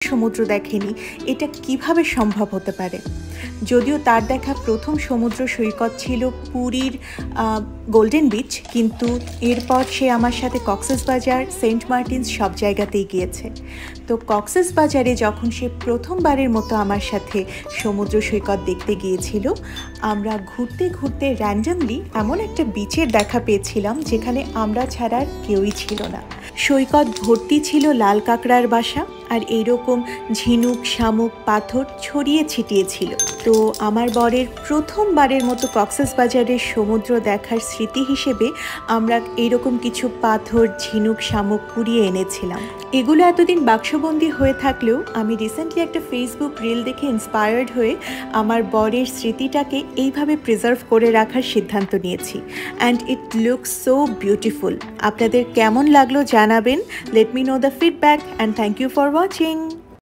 সমুদ্র দেখেনি, এটা কিভাবে সম্ভব হতে পারে। যদিও তার দেখা প্রথম সমুদ্র সৈকত ছিল পুরীর গোল্ডেন বিচ, কিন্তু এরপর সে আমার সাথে কক্সবাজার, সেন্ট মার্টিনস সব জায়গাতেই গিয়েছে। তো কক্সবাজারে যখন সে প্রথমবারের মতো আমার সাথে সমুদ্র সৈকত দেখতে গিয়েছিল, আমরা ঘুরতে ঘুরতে র্যান্ডমলি এমন একটা বিচের দেখা পেয়েছিলাম যেখানে আমরা ছাড়া আর কেউই ছিল না। সৈকত ভর্তি ছিল লাল কাঁকড়ার বাসা, আর এইরকম ঝিনুক, শামুক, পাথর ছড়িয়ে ছিটিয়ে ছিল। তো আমার বরের প্রথমবারের মতো কক্সবাজারের সমুদ্র দেখার স্মৃতি হিসেবে আমরা এইরকম কিছু পাথর, ঝিনুক, শামুক কুড়িয়ে এনেছিলাম। এগুলো এতদিন বাক্সবন্দি হয়ে থাকলেও আমি রিসেন্টলি একটা ফেসবুক রিল দেখে ইন্সপায়ার্ড হয়ে আমার বরের স্মৃতিটাকে এইভাবে প্রিজার্ভ করে রাখার সিদ্ধান্ত নিয়েছি। And it looks so beautiful. আপনাদের কেমন লাগলো জানাবেন। Let me know the feedback, and thank you for watching.